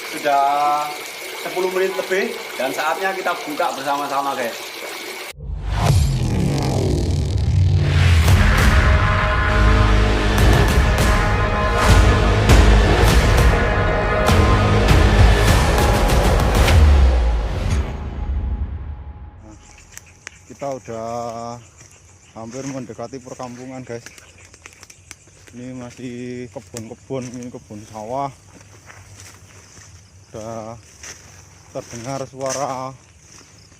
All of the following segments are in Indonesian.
sudah 10 menit lebih dan saatnya kita buka bersama-sama guys. Kita udah hampir mendekati perkampungan guys. Ini masih kebun-kebun, ini kebun sawah. Udah terdengar suara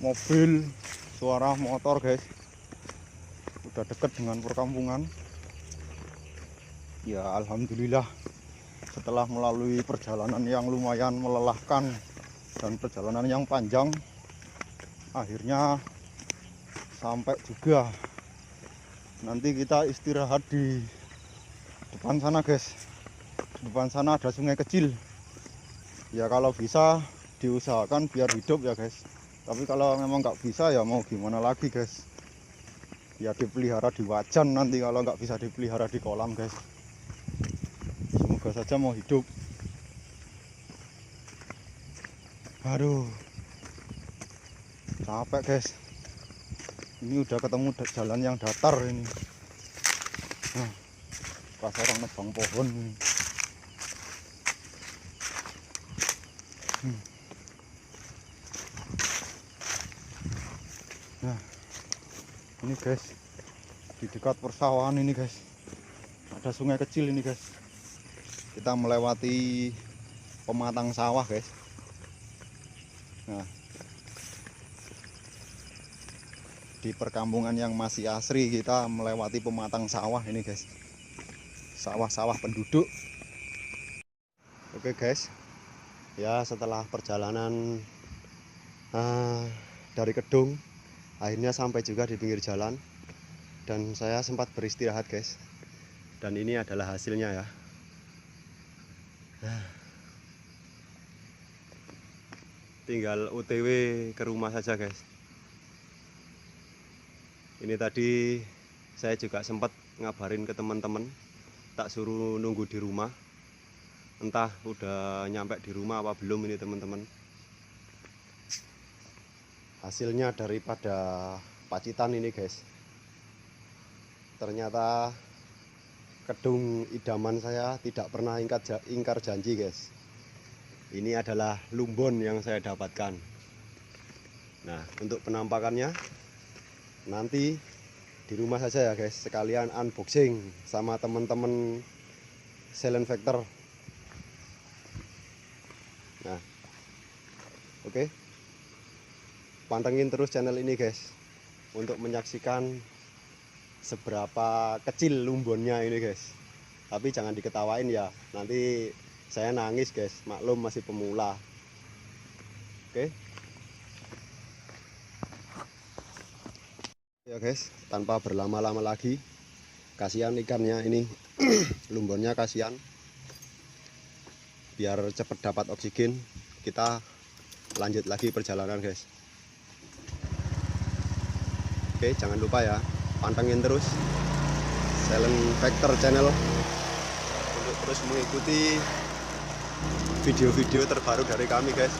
mobil, suara motor guys. Udah deket dengan perkampungan. Ya alhamdulillah, setelah melalui perjalanan yang lumayan melelahkan dan perjalanan yang panjang, akhirnya sampai juga. Nanti kita istirahat di depan sana guys. Di depan sana ada sungai kecil. Ya kalau bisa diusahakan biar hidup ya guys. Tapi kalau memang nggak bisa ya mau gimana lagi guys. Ya dipelihara di wajan nanti kalau nggak bisa dipelihara di kolam guys. Semoga saja mau hidup. Aduh, capek guys. Ini udah ketemu jalan yang datar ini. Nah, pas orang nebang pohon ini. Nah, ini guys, di dekat persawahan ini guys, ada sungai kecil ini guys. Kita melewati pematang sawah guys. Nah, di perkampungan yang masih asri kita melewati pematang sawah ini guys, sawah-sawah penduduk. Oke guys, ya setelah perjalanan dari Kedung, akhirnya sampai juga di pinggir jalan dan saya sempat beristirahat guys. Dan ini adalah hasilnya ya. Tinggal OTW ke rumah saja guys. Ini tadi saya juga sempat ngabarin ke teman-teman, tak suruh nunggu di rumah. Entah udah nyampe di rumah apa belum ini teman-teman. Hasilnya daripada Pacitan ini guys. Ternyata Kedung idaman saya tidak pernah ingkar janji guys. Ini adalah lumbon yang saya dapatkan. Nah, untuk penampakannya nanti di rumah saja ya guys, sekalian unboxing sama teman-teman Silent Vector. Nah, oke. Pantengin terus channel ini guys untuk menyaksikan seberapa kecil lumbonnya ini guys. Tapi jangan diketawain ya, nanti saya nangis guys, maklum masih pemula. Oke. Ya guys, tanpa berlama-lama lagi, kasihan ikannya ini. Lumbonnya kasihan. Biar cepat dapat oksigen, kita lanjut lagi perjalanan guys. Oke, jangan lupa ya, pantengin terus Silent Vector channel untuk terus mengikuti video-video terbaru dari kami guys,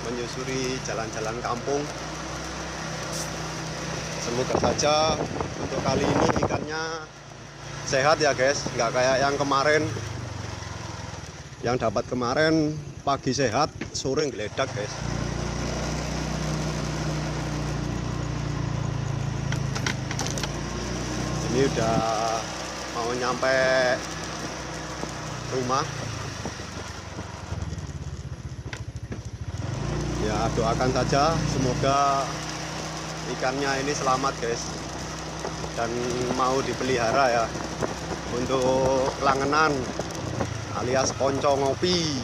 menyusuri jalan-jalan kampung. Semoga saja untuk kali ini ikannya sehat ya guys, nggak kayak yang kemarin. Yang dapat kemarin pagi sehat, sore geledak guys. Ini udah mau nyampe rumah. Ya doakan saja semoga ikannya ini selamat guys dan mau dipelihara ya untuk langenan alias konco ngopi.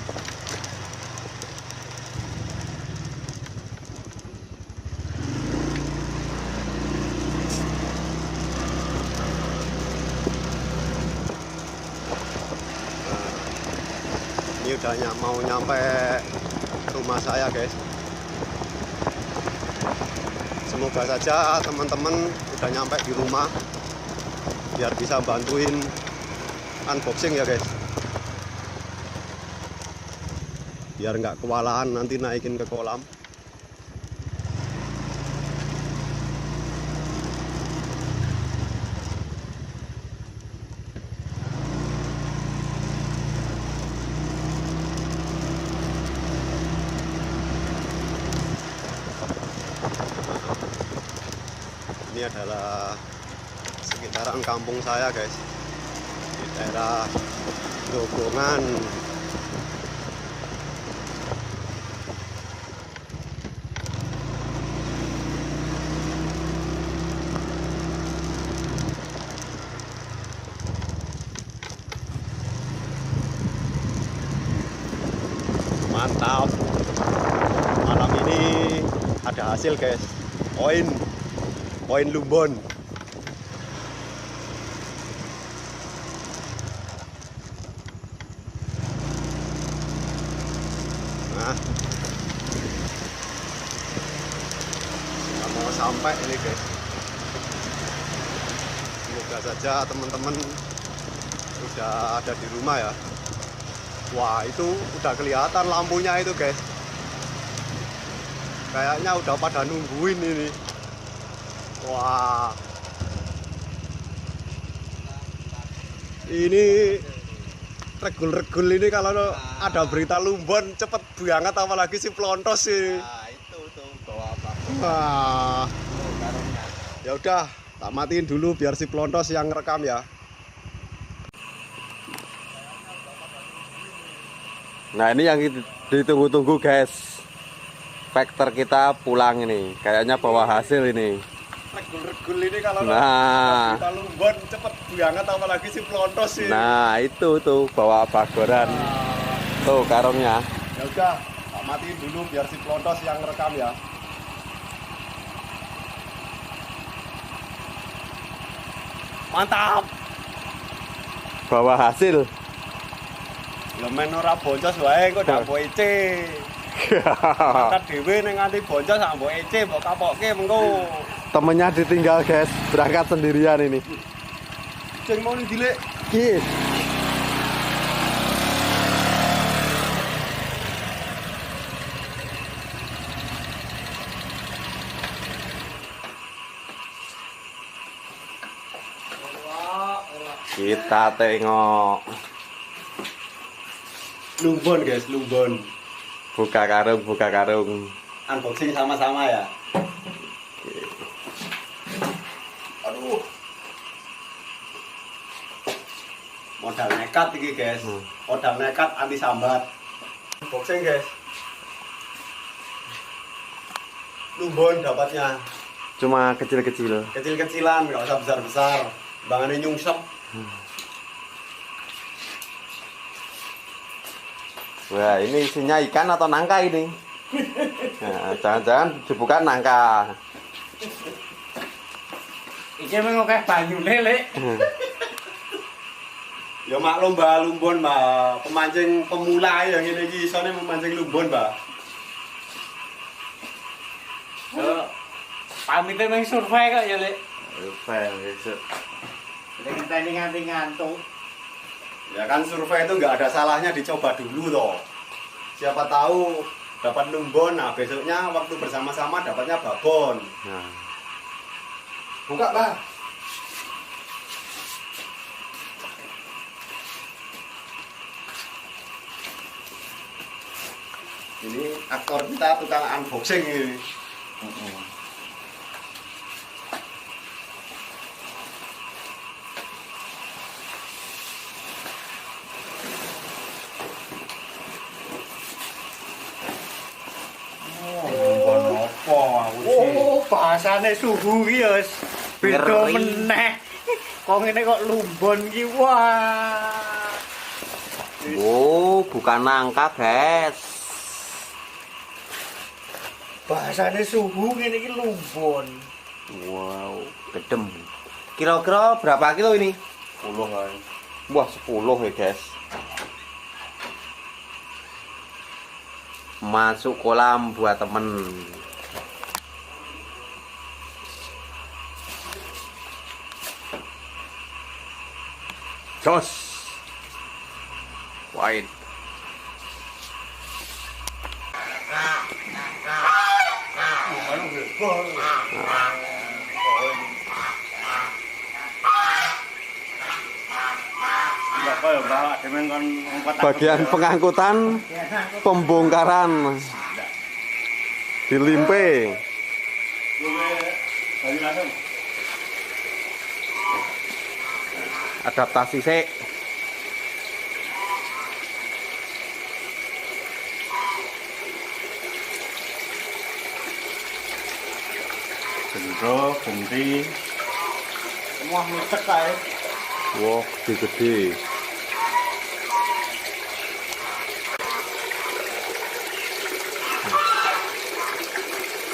Ini udah mau nyampe rumah saya guys. Semoga saja teman-teman udah nyampe di rumah biar bisa bantuin unboxing ya guys. biar nggak kewalahan nanti naikin ke kolam. Ini adalah sekitaran kampung saya guys, di daerah Jogongan. Mantap, malam ini ada hasil guys, poin lumbon. Nah, nggak mau sampai ini guys. Semoga saja teman-teman sudah ada di rumah ya. Wah, itu udah kelihatan lampunya itu guys. Kayaknya udah pada nungguin ini. Wah, ini regul-regul ini kalau ada berita lumbon cepet banget, apalagi si pelontos ini. Nah, itu tuh bawa apa? Wah, ya udah, tak matiin dulu biar si pelontos yang rekam ya. Nah, ini yang ditunggu-tunggu guys. Factor kita pulang ini. Kayaknya bawa hasil ini. Regul-regul ini kalau Nah, kita lumbon cepet banget, apalagi si pelontos ini. nah itu tuh bawa bagoran. Tuh karungnya. Ya udah, tak matiin dulu biar si pelontos yang rekam ya. Mantap. Bawa hasil. Ya men ora boncos wae kok ndak mbok ece. Mantap dhewe ning nganti boncos sak mbok ece, mbok kapokke mengko. Temennya ditinggal guys, berangkat sendirian ini. Sing mau ning dilek. Ki. Kita tengok. Lumbon guys, lumbon. Buka karung, buka karung. Unboxing sama-sama ya. Aduh. Modal nekat iki guys. Modal nekat anti sambat. Unboxing guys. Lumbon dapatnya. Cuma kecil-kecil. Kecil-kecilan, nggak usah besar-besar. Bangannya nyungsep. Wah, ini isinya ikan atau nangka ini? Nah, jangan-jangan dibuka nangka. Iki memang kayak banyune, Lek. Ya maklum Mbak, lumbon Mbak, pemancing pemula yang ini isone memancing lumbon Mbak. Pamitnya memang survei kok ya, Lek. Survei, besok. Kita ini nganti ngantuk. Ya kan survei itu nggak ada salahnya dicoba dulu toh. Siapa tahu dapat lumbon, nah besoknya waktu bersama-sama dapatnya babon. Nah. Buka Mbak. Ini aktor kita tukang unboxing ini. Oh, bahasane suhu ki ya wis beda Ngeri. meneh. Kok ngene kok lumbon ki wah. Oh, bukan nangka, guys. Bahasane suhu ngene iki lumbon. Wow, gedem. Kira-kira berapa kilo ini? 10 kan. Wah, 10 ya, guys. Masuk kolam buat temen. Jos. Wide. Bagian pengangkutan, pembongkaran dilimpe. Adaptasi sih. Gendro, genti, semua ngecek kae. Wah, gede.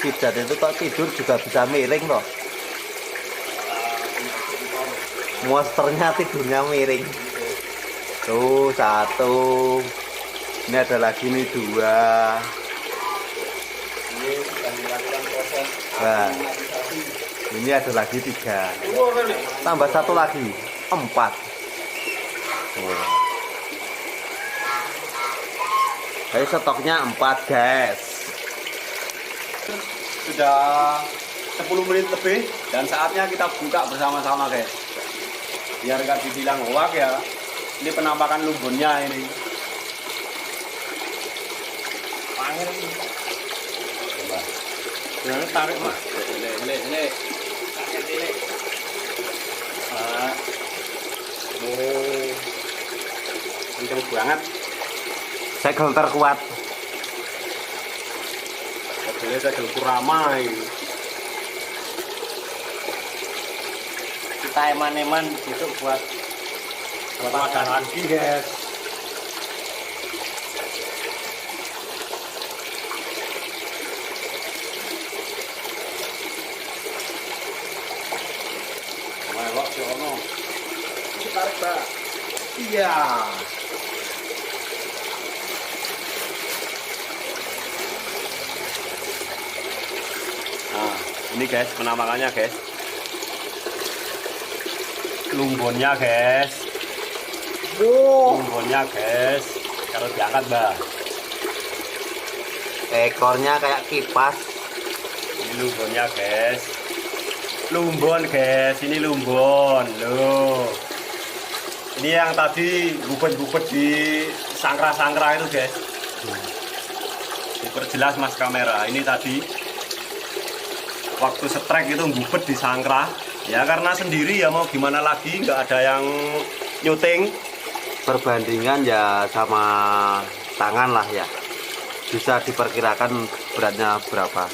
Kidat itu kok tidur juga bisa miring loh. Monsternya tidurnya miring. Tuh satu. Ini ada lagi nih dua. Ini sedang dilakukan proses Nah, aklimatisasi. ini ada lagi tiga. Tambah satu lagi, empat. Oh. Jadi stoknya 4 guys. Sudah 10 menit lebih dan saatnya kita buka bersama-sama guys. Biar gak dibilang hoak ya. Ini penampakan lumbunnya ini. Panggil ini. Coba. Jangan tarik mas. Ini. Tarik ini. Oh. Kenceng banget. Segel terkuat. Segel kuramai. Kita eman-eman besok buat Makan lagi guys. Melok si ono. Tarik Mbak. Iya. Nah, ini guys penampakannya guys. Lumbonnya guys. Lumbonnya guys. Kalau diangkat Mbak. ekornya kayak kipas. Ini lumbonnya guys. Lumbon guys, ini lumbon. Loh. Ini yang tadi bubet-bubet di sangkra-sangkra itu guys. Diperjelas mas kamera. Ini tadi waktu setrek itu bubet di sangkra. Ya karena sendiri ya mau gimana lagi, nggak ada yang nyuting. Perbandingan ya sama tangan lah ya. Bisa diperkirakan beratnya berapa.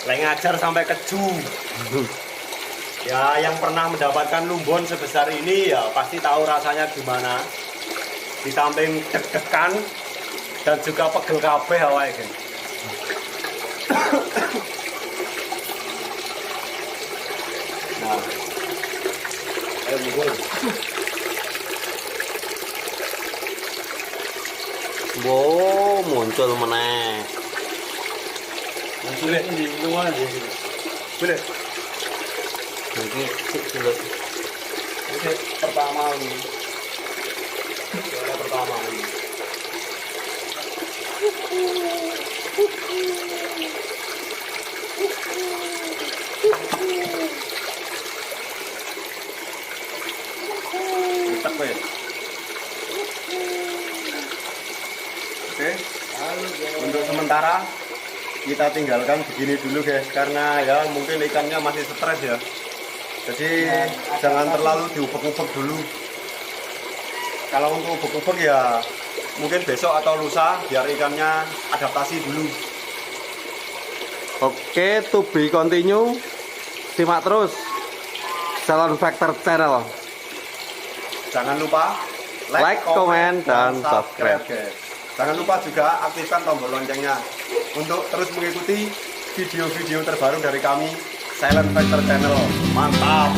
Lagi ngajar sampai keju. Ya yang pernah mendapatkan lumbon sebesar ini ya pasti tahu rasanya gimana. Di samping deg-degan dan juga pegel kabeh awake guys. Nah, ayo mukul. Wow, muncul meneh. Boleh ini luar aja. Boleh. Ini sulit. Ini pertama ini. Juara pertama ini. Letak ya. Oke. Untuk sementara kita tinggalkan begini dulu guys, karena ya mungkin ikannya masih stres ya. Jadi jangan terlalu diubek-ubek dulu. Kalau untuk ubek-ubek ya mungkin besok atau lusa biar ikannya adaptasi dulu. Oke, to be continue. Simak terus Salon Factor Channel. Jangan lupa Like, comment, dan subscribe. guys. Jangan lupa juga aktifkan tombol loncengnya untuk terus mengikuti video-video terbaru dari kami Silent Factor Channel. Mantap.